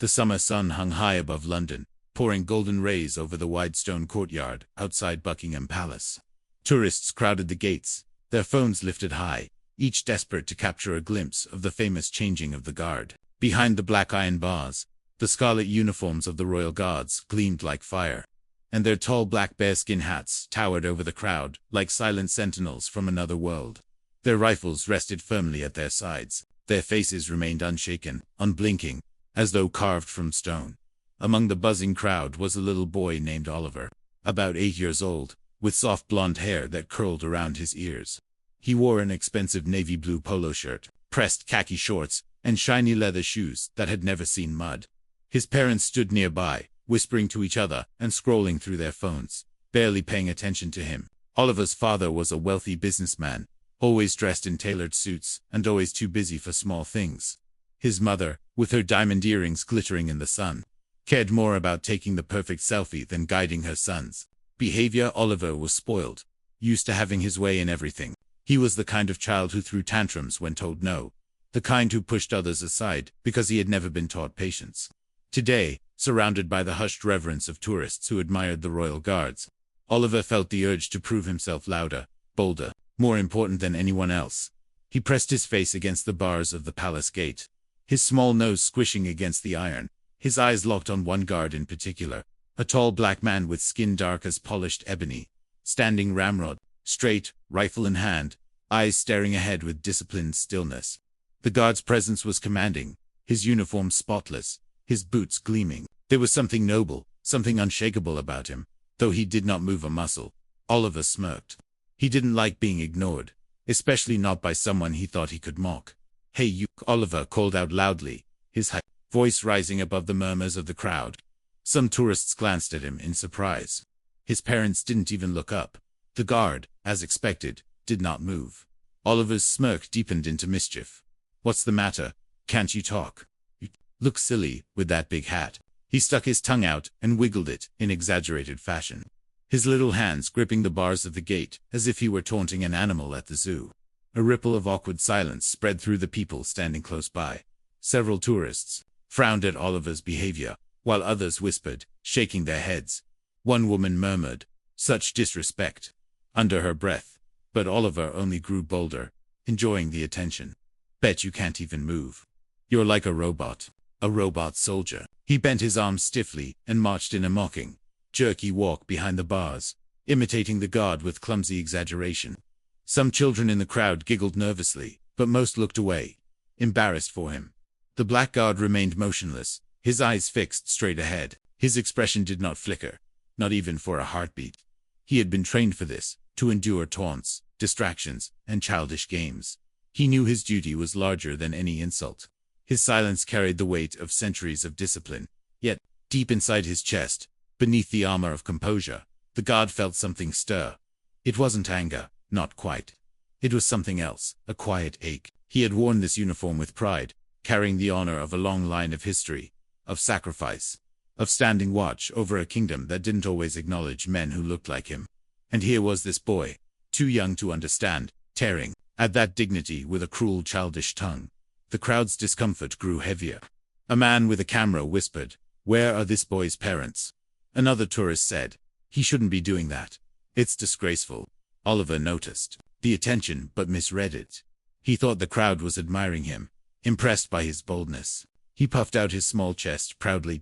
The summer sun hung high above London, pouring golden rays over the wide stone courtyard outside Buckingham Palace. Tourists crowded the gates, their phones lifted high, each desperate to capture a glimpse of the famous changing of the guard. Behind the black iron bars, the scarlet uniforms of the royal guards gleamed like fire, and their tall black bearskin hats towered over the crowd like silent sentinels from another world. Their rifles rested firmly at their sides, their faces remained unshaken, unblinking, as though carved from stone. Among the buzzing crowd was a little boy named Oliver, about 8 years old, with soft blonde hair that curled around his ears. He wore an expensive navy blue polo shirt, pressed khaki shorts, and shiny leather shoes that had never seen mud. His parents stood nearby, whispering to each other and scrolling through their phones, barely paying attention to him. Oliver's father was a wealthy businessman, always dressed in tailored suits and always too busy for small things. His mother, with her diamond earrings glittering in the sun, cared more about taking the perfect selfie than guiding her son's behavior. Oliver was spoiled, used to having his way in everything. He was the kind of child who threw tantrums when told no, the kind who pushed others aside because he had never been taught patience. Today, surrounded by the hushed reverence of tourists who admired the royal guards, Oliver felt the urge to prove himself louder, bolder, more important than anyone else. He pressed his face against the bars of the palace gate, his small nose squishing against the iron, his eyes locked on one guard in particular, a tall black man with skin dark as polished ebony, standing ramrod, straight, rifle in hand, eyes staring ahead with disciplined stillness. The guard's presence was commanding, his uniform spotless, his boots gleaming. There was something noble, something unshakable about him, though he did not move a muscle. Oliver smirked. He didn't like being ignored, especially not by someone he thought he could mock. "Hey you," Oliver called out loudly, his high voice rising above the murmurs of the crowd. Some tourists glanced at him in surprise. His parents didn't even look up. The guard, as expected, did not move. Oliver's smirk deepened into mischief. "What's the matter? Can't you talk? You look silly with that big hat." He stuck his tongue out and wiggled it in exaggerated fashion, his little hands gripping the bars of the gate as if he were taunting an animal at the zoo. A ripple of awkward silence spread through the people standing close by. Several tourists frowned at Oliver's behavior, while others whispered, shaking their heads. One woman murmured, "Such disrespect," under her breath, but Oliver only grew bolder, enjoying the attention. "Bet you can't even move. You're like a robot soldier." He bent his arms stiffly and marched in a mocking, jerky walk behind the bars, imitating the guard with clumsy exaggeration. Some children in the crowd giggled nervously, but most looked away, embarrassed for him. The black guard remained motionless, his eyes fixed straight ahead. His expression did not flicker, not even for a heartbeat. He had been trained for this, to endure taunts, distractions, and childish games. He knew his duty was larger than any insult. His silence carried the weight of centuries of discipline. Yet, deep inside his chest, beneath the armor of composure, the guard felt something stir. It wasn't anger, not quite. It was something else, a quiet ache. He had worn this uniform with pride, carrying the honor of a long line of history, of sacrifice, of standing watch over a kingdom that didn't always acknowledge men who looked like him. And here was this boy, too young to understand, tearing at that dignity with a cruel childish tongue. The crowd's discomfort grew heavier. A man with a camera whispered, "Where are this boy's parents?" Another tourist said, "He shouldn't be doing that. It's disgraceful." Oliver noticed the attention but misread it. He thought the crowd was admiring him, impressed by his boldness. He puffed out his small chest proudly,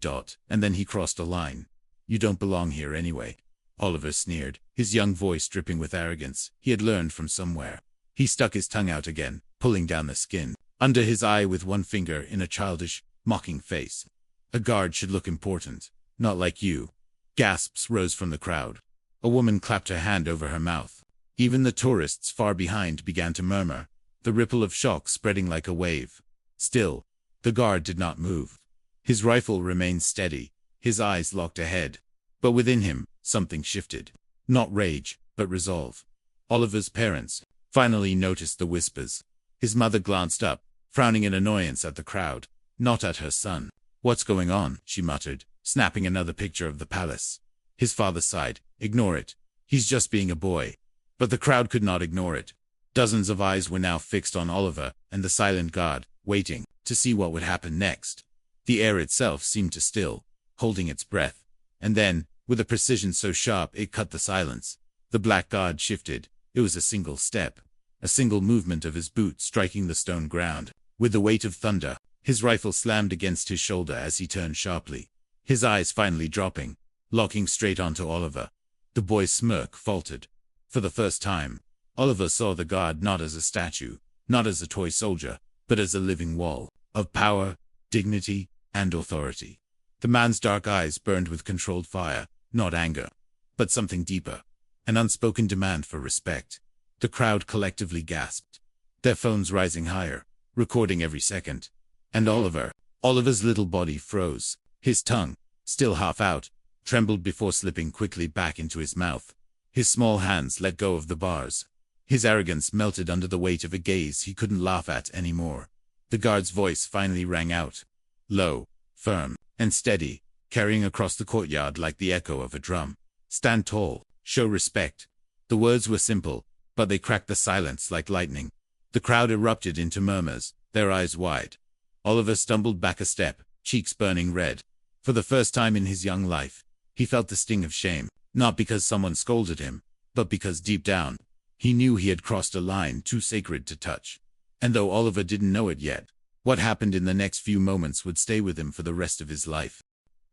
and then he crossed a line. "You don't belong here anyway." Oliver sneered, his young voice dripping with arrogance he had learned from somewhere. He stuck his tongue out again, pulling down the skin under his eye with one finger in a childish, mocking face. "A guard should look important, not like you." Gasps rose from the crowd. A woman clapped her hand over her mouth. Even the tourists far behind began to murmur, the ripple of shock spreading like a wave. Still, the guard did not move. His rifle remained steady, his eyes locked ahead. But within him, something shifted. Not rage, but resolve. Oliver's parents finally noticed the whispers. His mother glanced up, frowning in annoyance at the crowd, not at her son. "What's going on?" she muttered, snapping another picture of the palace. His father sighed, "Ignore it. He's just being a boy." But the crowd could not ignore it. Dozens of eyes were now fixed on Oliver and the silent guard, waiting to see what would happen next. The air itself seemed to still, holding its breath. And then, with a precision so sharp it cut the silence, the black god shifted. It was a single step, a single movement of his boot striking the stone ground. With the weight of thunder, his rifle slammed against his shoulder as he turned sharply, his eyes finally dropping, locking straight onto Oliver. The boy's smirk faltered. For the first time, Oliver saw the god not as a statue, not as a toy soldier, but as a living wall of power, dignity, and authority. The man's dark eyes burned with controlled fire, not anger, but something deeper, an unspoken demand for respect. The crowd collectively gasped, their phones rising higher, recording every second. And Oliver's little body froze. His tongue, still half out, trembled before slipping quickly back into his mouth. His small hands let go of the bars. His arrogance melted under the weight of a gaze he couldn't laugh at anymore. The guard's voice finally rang out, low, firm, and steady, carrying across the courtyard like the echo of a drum. Stand tall, show respect. The words were simple, but they cracked the silence like lightning. The crowd erupted into murmurs, their eyes wide. Oliver stumbled back a step, cheeks burning red. For the first time in his young life, he felt the sting of shame, not because someone scolded him, but because deep down, he knew he had crossed a line too sacred to touch. And though Oliver didn't know it yet, what happened in the next few moments would stay with him for the rest of his life.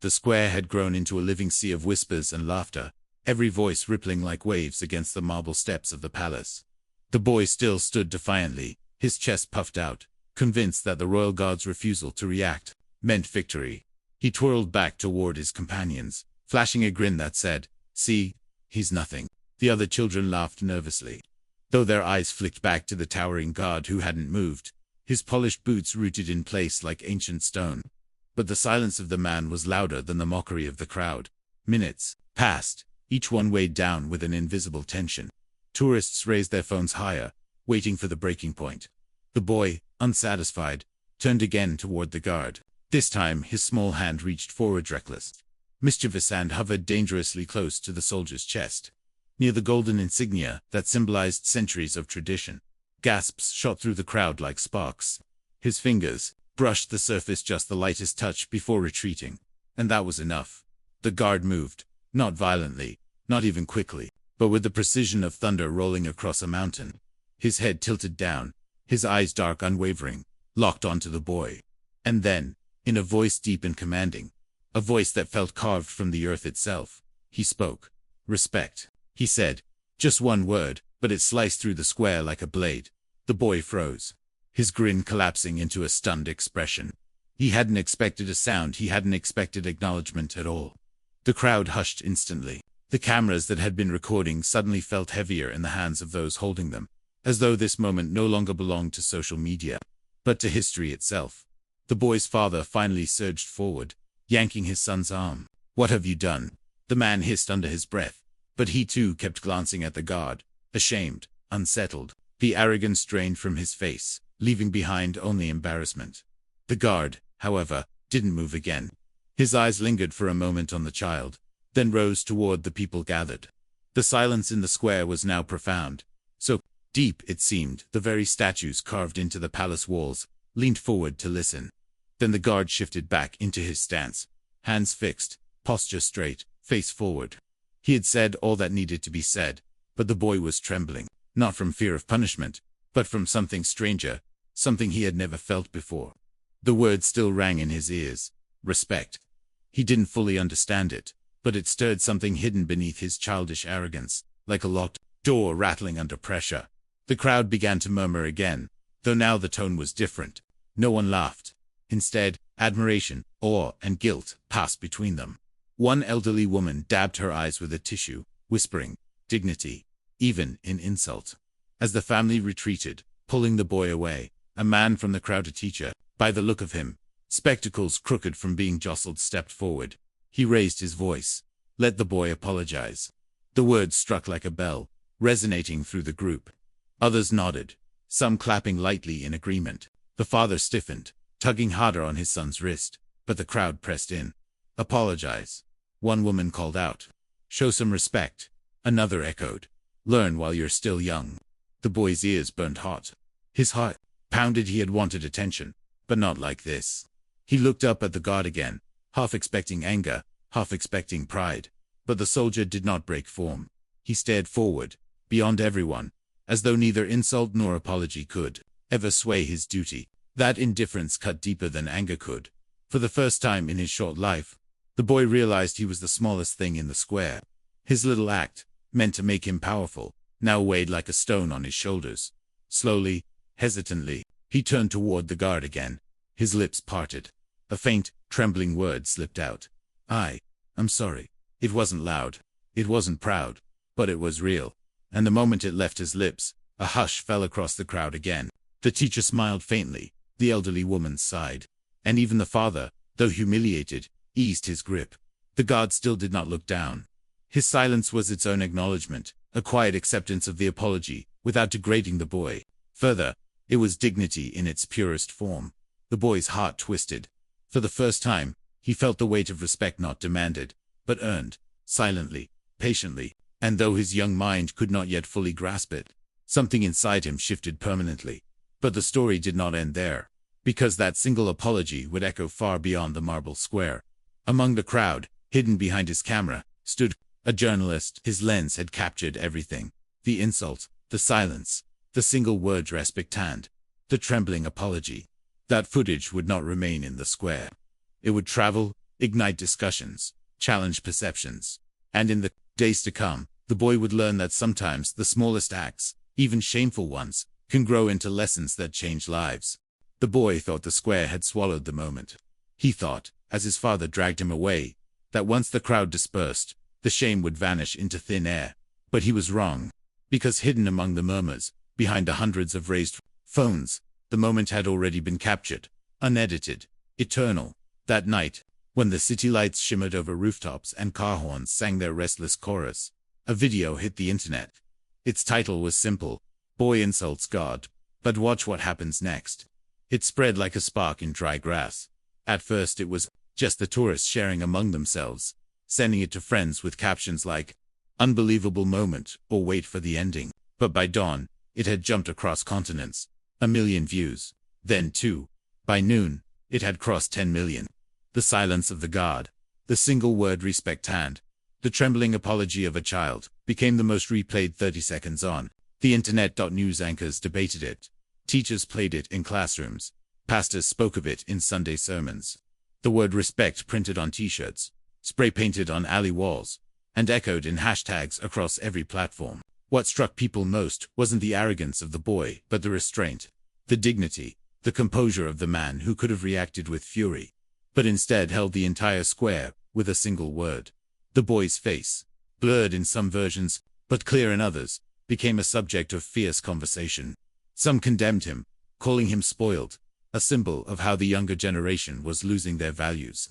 The square had grown into a living sea of whispers and laughter, every voice rippling like waves against the marble steps of the palace. The boy still stood defiantly, his chest puffed out, convinced that the royal guard's refusal to react meant victory. He twirled back toward his companions, flashing a grin that said, "See, he's nothing." The other children laughed nervously, though their eyes flicked back to the towering guard who hadn't moved, his polished boots rooted in place like ancient stone. But the silence of the man was louder than the mockery of the crowd. Minutes passed, each one weighed down with an invisible tension. Tourists raised their phones higher, waiting for the breaking point. The boy, unsatisfied, turned again toward the guard. This time his small hand reached forward reckless. Mischievous hand hovered dangerously close to the soldier's chest, near the golden insignia that symbolized centuries of tradition. Gasps shot through the crowd like sparks. His fingers brushed the surface just the lightest touch before retreating, and that was enough. The guard moved, not violently, not even quickly, but with the precision of thunder rolling across a mountain. His head tilted down, his eyes dark unwavering, locked onto the boy. And then, in a voice deep and commanding, a voice that felt carved from the earth itself, he spoke. "Respect," he said. Just one word, but it sliced through the square like a blade. The boy froze, his grin collapsing into a stunned expression. He hadn't expected a sound, he hadn't expected acknowledgement at all. The crowd hushed instantly. The cameras that had been recording suddenly felt heavier in the hands of those holding them, as though this moment no longer belonged to social media, but to history itself. The boy's father finally surged forward, yanking his son's arm. "What have you done?" the man hissed under his breath, but he too kept glancing at the guard, ashamed, unsettled. The arrogance drained from his face, leaving behind only embarrassment. The guard, however, didn't move again. His eyes lingered for a moment on the child, then rose toward the people gathered. The silence in the square was now profound, so deep it seemed the very statues carved into the palace walls leaned forward to listen. Then the guard shifted back into his stance, hands fixed, posture straight, face forward. He had said all that needed to be said, but the boy was trembling, not from fear of punishment, but from something stranger, something he had never felt before. The word still rang in his ears, respect. He didn't fully understand it, but it stirred something hidden beneath his childish arrogance, like a locked door rattling under pressure. The crowd began to murmur again, though now the tone was different. No one laughed. Instead, admiration, awe, and guilt passed between them. One elderly woman dabbed her eyes with a tissue, whispering, "Dignity," even in insult. As the family retreated, pulling the boy away, a man from the crowd, a teacher, by the look of him, spectacles crooked from being jostled, stepped forward. He raised his voice. "Let the boy apologize." The words struck like a bell, resonating through the group. Others nodded, some clapping lightly in agreement. The father stiffened, tugging harder on his son's wrist, but the crowd pressed in. "Apologize," one woman called out. "Show some respect," another echoed. "Learn while you're still young." The boy's ears burned hot. His heart pounded. He had wanted attention, but not like this. He looked up at the guard again, half expecting anger, half expecting pride. But the soldier did not break form. He stared forward, beyond everyone, as though neither insult nor apology could ever sway his duty. That indifference cut deeper than anger could. For the first time in his short life, the boy realized he was the smallest thing in the square. His little act, meant to make him powerful, now weighed like a stone on his shoulders. Slowly, hesitantly, he turned toward the guard again. His lips parted. A faint, trembling word slipped out. I'm sorry. It wasn't loud. It wasn't proud. But it was real. And the moment it left his lips, a hush fell across the crowd again. The teacher smiled faintly. The elderly woman sighed. And even the father, though humiliated, eased his grip. The guard still did not look down. His silence was its own acknowledgement, a quiet acceptance of the apology, without degrading the boy. Further, it was dignity in its purest form. The boy's heart twisted. For the first time, he felt the weight of respect not demanded, but earned, silently, patiently, and though his young mind could not yet fully grasp it, something inside him shifted permanently. But the story did not end there, because that single apology would echo far beyond the marble square. Among the crowd, hidden behind his camera, stood a journalist. His lens had captured everything. The insult, the silence, the single word respectand, the trembling apology. That footage would not remain in the square. It would travel, ignite discussions, challenge perceptions. And in the days to come, the boy would learn that sometimes the smallest acts, even shameful ones, can grow into lessons that change lives. The boy thought the square had swallowed the moment. He thought, as his father dragged him away, that once the crowd dispersed, the shame would vanish into thin air. But he was wrong, because hidden among the murmurs, behind the hundreds of raised phones, the moment had already been captured, unedited, eternal. That night, when the city lights shimmered over rooftops and car horns sang their restless chorus, a video hit the internet. Its title was simple: Boy Insults God. But watch what happens next. It spread like a spark in dry grass. At first it was just the tourists sharing among themselves, sending it to friends with captions like, "Unbelievable moment," or "Wait for the ending." But by dawn, it had jumped across continents. 1 million views. Then 2. By noon, it had crossed 10 million. The silence of the guard, the single word respectand, the trembling apology of a child, became the most replayed 30 seconds on the internet. News anchors debated it. Teachers played it in classrooms. Pastors spoke of it in Sunday sermons. The word respect printed on t-shirts, spray-painted on alley walls, and echoed in hashtags across every platform. What struck people most wasn't the arrogance of the boy, but the restraint, the dignity, the composure of the man who could have reacted with fury, but instead held the entire square with a single word. The boy's face, blurred in some versions, but clear in others, became a subject of fierce conversation. Some condemned him, calling him spoiled, a symbol of how the younger generation was losing their values.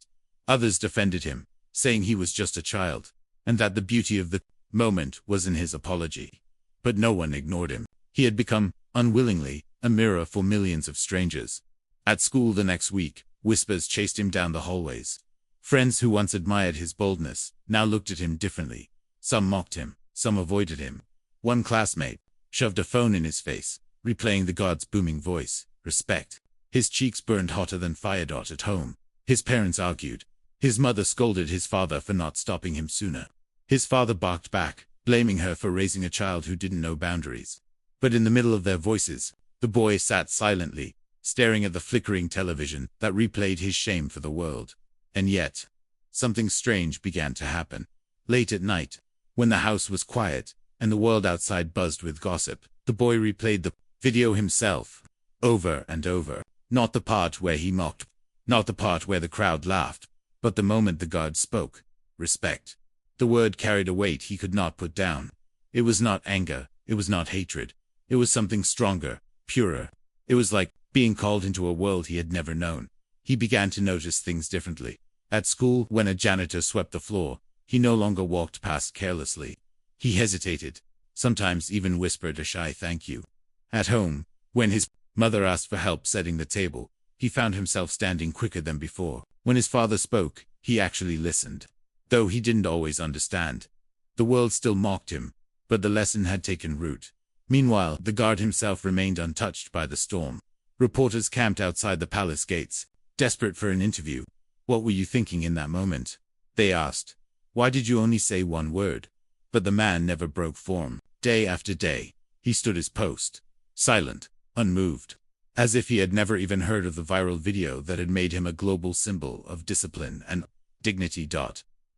Others defended him, saying he was just a child, and that the beauty of the moment was in his apology. But no one ignored him. He had become, unwillingly, a mirror for millions of strangers. At school the next week, whispers chased him down the hallways. Friends who once admired his boldness now looked at him differently. Some mocked him, some avoided him. One classmate shoved a phone in his face, replaying the guard's booming voice, "Respect." His cheeks burned hotter than fire. At home, his parents argued. His mother scolded his father for not stopping him sooner. His father barked back, blaming her for raising a child who didn't know boundaries. But in the middle of their voices, the boy sat silently, staring at the flickering television that replayed his shame for the world. And yet, something strange began to happen. Late at night, when the house was quiet and the world outside buzzed with gossip, the boy replayed the video himself, over and over. Not the part where he mocked, not the part where the crowd laughed, but the moment the guard spoke. Respect. The word carried a weight he could not put down. It was not anger, it was not hatred. It was something stronger, purer. It was like being called into a world he had never known. He began to notice things differently. At school, when a janitor swept the floor, he no longer walked past carelessly. He hesitated, sometimes even whispered a shy thank you. At home, when his mother asked for help setting the table, he found himself standing quicker than before. When his father spoke, he actually listened. Though he didn't always understand. The world still mocked him, but the lesson had taken root. Meanwhile, the guard himself remained untouched by the storm. Reporters camped outside the palace gates, desperate for an interview. What were you thinking in that moment? They asked. Why did you only say one word? But the man never broke form. Day after day, he stood his post, silent, unmoved, as if he had never even heard of the viral video that had made him a global symbol of discipline and dignity.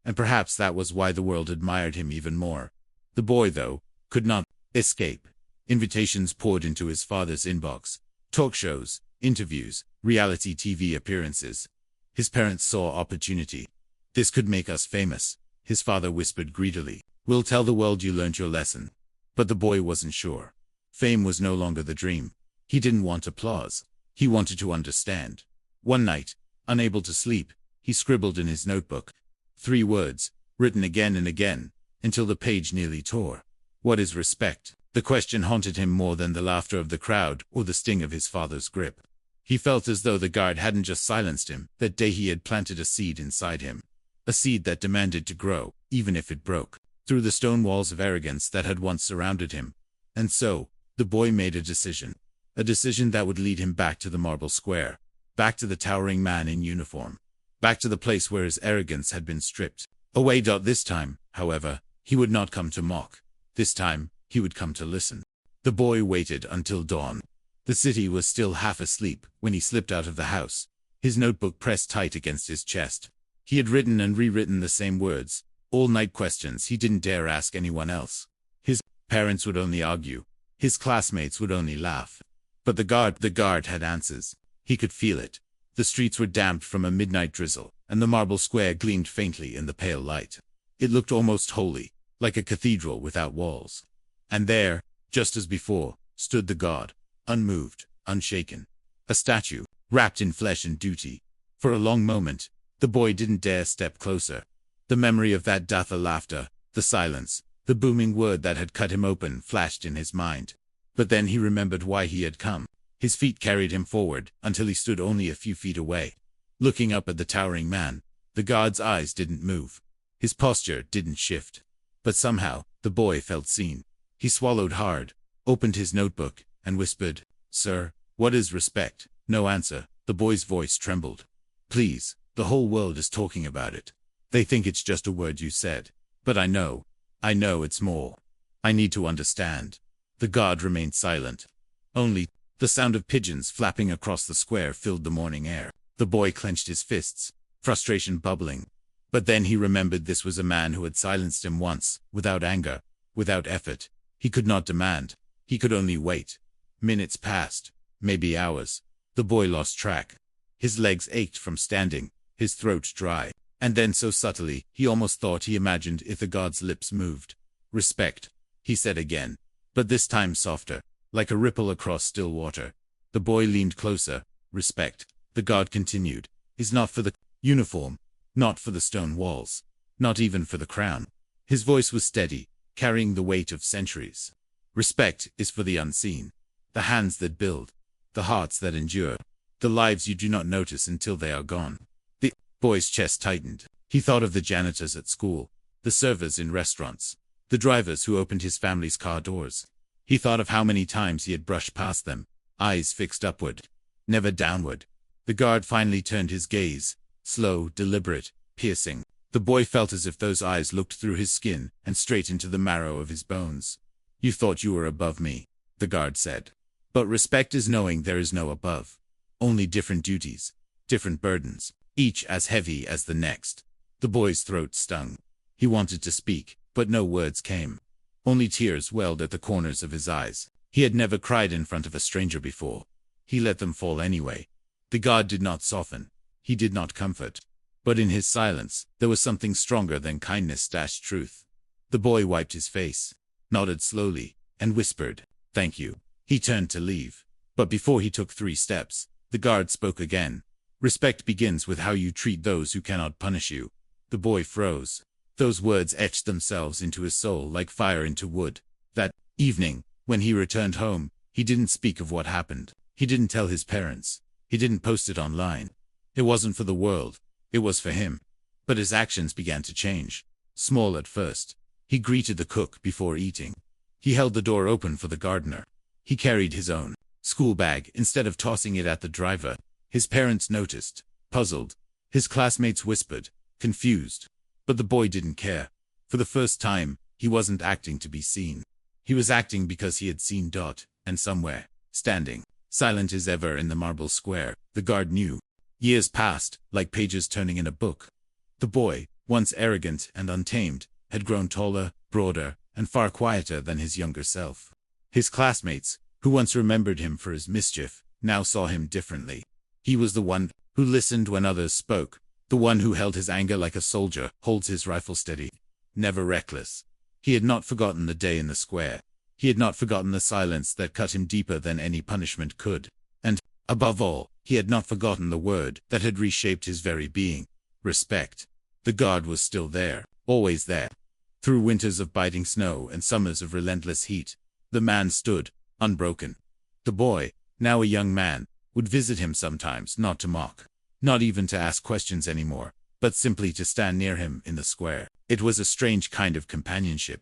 And perhaps that was why the world admired him even more. The boy, though, could not escape. Invitations poured into his father's inbox. Talk shows, interviews, reality TV appearances. His parents saw opportunity. This could make us famous, his father whispered greedily. We'll tell the world you learned your lesson. But the boy wasn't sure. Fame was no longer the dream. He didn't want applause. He wanted to understand. One night, unable to sleep, he scribbled in his notebook 3 words, written again and again, until the page nearly tore. What is respect? The question haunted him more than the laughter of the crowd or the sting of his father's grip. He felt as though the guard hadn't just silenced him. That day he had planted a seed inside him. A seed that demanded to grow, even if it broke through the stone walls of arrogance that had once surrounded him. And so, the boy made a decision. A decision that would lead him back to the marble square, back to the towering man in uniform, back to the place where his arrogance had been stripped away. This time, however, he would not come to mock. This time, he would come to listen. The boy waited until dawn. The city was still half asleep when he slipped out of the house, his notebook pressed tight against his chest. He had written and rewritten the same words, all-night questions he didn't dare ask anyone else. His parents would only argue. His classmates would only laugh. But the guard had answers. He could feel it. The streets were damp from a midnight drizzle, and the marble square gleamed faintly in the pale light. It looked almost holy, like a cathedral without walls. And there, just as before, stood the guard, unmoved, unshaken. A statue, wrapped in flesh and duty. For a long moment, the boy didn't dare step closer. The memory of that laughter, the silence, the booming word that had cut him open flashed in his mind. But then he remembered why he had come. His feet carried him forward until he stood only a few feet away. Looking up at the towering man, the guard's eyes didn't move. His posture didn't shift. But somehow, the boy felt seen. He swallowed hard, opened his notebook, and whispered, "Sir, what is respect?" No answer. The boy's voice trembled. "Please, the whole world is talking about it. They think it's just a word you said. But I know it's more. I need to understand." The guard remained silent. Only the sound of pigeons flapping across the square filled the morning air. The boy clenched his fists, frustration bubbling. But then he remembered this was a man who had silenced him once, without anger, without effort. He could not demand. He could only wait. Minutes passed, maybe hours. The boy lost track. His legs ached from standing, his throat dry. And then so subtly, he almost thought he imagined if the guard's lips moved. "Respect," he said again, but this time softer, like a ripple across still water. The boy leaned closer. "Respect," the guard continued, "is not for the uniform, not for the stone walls, not even for the crown." His voice was steady, carrying the weight of centuries. "Respect is for the unseen, the hands that build, the hearts that endure, the lives you do not notice until they are gone." The boy's chest tightened. He thought of the janitors at school, the servers in restaurants, the drivers who opened his family's car doors. He thought of how many times he had brushed past them, eyes fixed upward, never downward. The guard finally turned his gaze, slow, deliberate, piercing. The boy felt as if those eyes looked through his skin and straight into the marrow of his bones. "You thought you were above me," the guard said. "But respect is knowing there is no above. Only different duties, different burdens, each as heavy as the next." The boy's throat stung. He wanted to speak, but no words came. Only tears welled at the corners of his eyes. He had never cried in front of a stranger before. He let them fall anyway. The guard did not soften. He did not comfort. But in his silence, there was something stronger than kindness-truth. The boy wiped his face, nodded slowly, and whispered, "Thank you." He turned to leave. But before he took 3 steps, the guard spoke again. "Respect begins with how you treat those who cannot punish you." The boy froze. Those words etched themselves into his soul like fire into wood. That evening, when he returned home, he didn't speak of what happened. He didn't tell his parents. He didn't post it online. It wasn't for the world. It was for him. But his actions began to change. Small at first. He greeted the cook before eating. He held the door open for the gardener. He carried his own school bag instead of tossing it at the driver. His parents noticed, puzzled. His classmates whispered, confused. But the boy didn't care. For the first time, he wasn't acting to be seen. He was acting because he had seen Dot, and somewhere, standing, silent as ever in the marble square, the guard knew. Years passed, like pages turning in a book. The boy, once arrogant and untamed, had grown taller, broader, and far quieter than his younger self. His classmates, who once remembered him for his mischief, now saw him differently. He was the one who listened when others spoke, the one who held his anger like a soldier holds his rifle steady, never reckless. He had not forgotten the day in the square. He had not forgotten the silence that cut him deeper than any punishment could. And, above all, he had not forgotten the word that had reshaped his very being: respect. The guard was still there, always there. Through winters of biting snow and summers of relentless heat, the man stood, unbroken. The boy, now a young man, would visit him sometimes, not to mock, not even to ask questions anymore, but simply to stand near him in the square. It was a strange kind of companionship,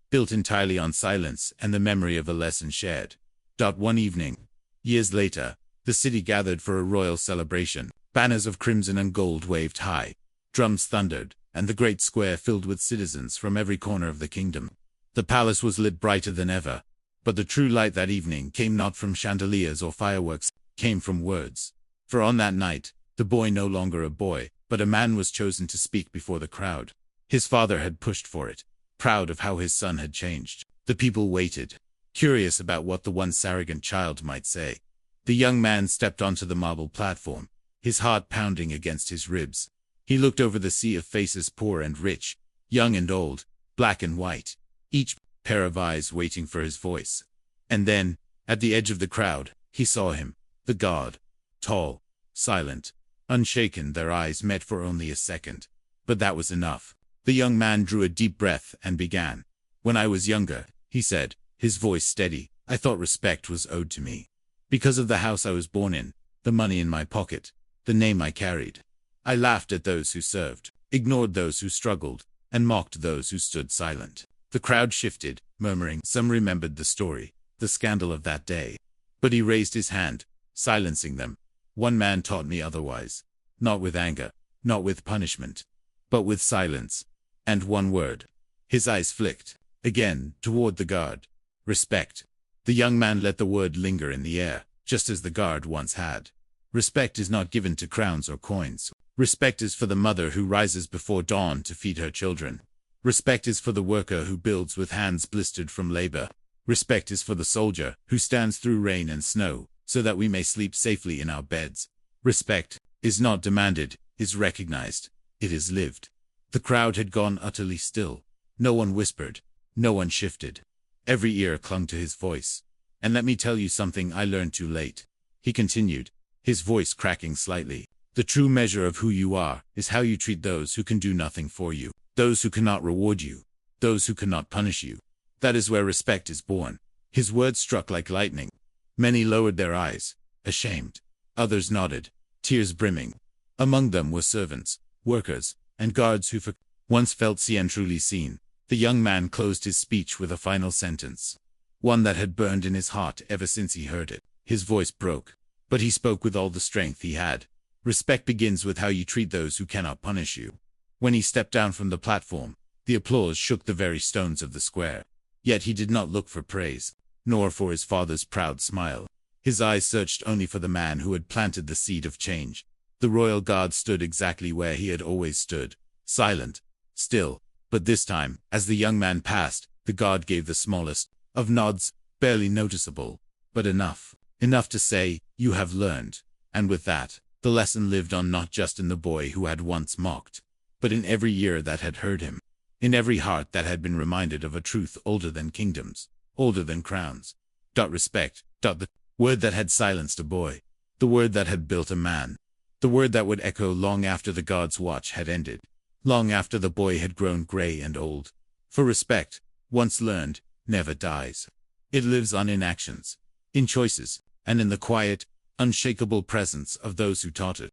built entirely on silence and the memory of a lesson shared. One evening, years later, the city gathered for a royal celebration. Banners of crimson and gold waved high, drums thundered, and the great square filled with citizens from every corner of the kingdom. The palace was lit brighter than ever, but the true light that evening came not from chandeliers or fireworks, came from words. For on that night, the boy, no longer a boy, but a man, was chosen to speak before the crowd. His father had pushed for it, proud of how his son had changed. The people waited, curious about what the once arrogant child might say. The young man stepped onto the marble platform, his heart pounding against his ribs. He looked over the sea of faces, poor and rich, young and old, black and white, each pair of eyes waiting for his voice. And then, at the edge of the crowd, he saw him, the god. Tall, silent, unshaken. Their eyes met for only a second. But that was enough. The young man drew a deep breath and began. When I was younger, he said, his voice steady, I thought respect was owed to me. Because of the house I was born in, the money in my pocket, the name I carried. I laughed at those who served, ignored those who struggled, and mocked those who stood silent. The crowd shifted, murmuring. Some remembered the story, the scandal of that day. But he raised his hand, silencing them. One man taught me otherwise. Not with anger, not with punishment, but with silence. And one word. His eyes flicked, again, toward the guard. Respect. The young man let the word linger in the air, just as the guard once had. Respect is not given to crowns or coins. Respect is for the mother who rises before dawn to feed her children. Respect is for the worker who builds with hands blistered from labor. Respect is for the soldier who stands through rain and snow, so that we may sleep safely in our beds. Respect is not demanded, is recognized. It is lived. The crowd had gone utterly still. No one whispered. No one shifted. Every ear clung to his voice. And let me tell you something I learned too late, he continued, his voice cracking slightly. The true measure of who you are is how you treat those who can do nothing for you, those who cannot reward you, those who cannot punish you. That is where respect is born. His words struck like lightning. Many lowered their eyes, ashamed. Others nodded, tears brimming. Among them were servants, workers, and guards who once felt seen and truly seen. The young man closed his speech with a final sentence, one that had burned in his heart ever since he heard it. His voice broke, but he spoke with all the strength he had. Respect begins with how you treat those who cannot punish you. When he stepped down from the platform, the applause shook the very stones of the square. Yet he did not look for praise, nor for his father's proud smile. His eyes searched only for the man who had planted the seed of change. The royal guard stood exactly where he had always stood, silent, still. But this time, as the young man passed, the guard gave the smallest of nods, barely noticeable, but enough to say, you have learned. And with that, the lesson lived on, not just in the boy who had once mocked, but in every ear that had heard him, in every heart that had been reminded of a truth older than kingdoms, older than crowns. Respect. The word that had silenced a boy, the word that had built a man, the word that would echo long after the guard's watch had ended, long after the boy had grown gray and old. For respect, once learned, never dies. It lives on in actions, in choices, and in the quiet, unshakable presence of those who taught it.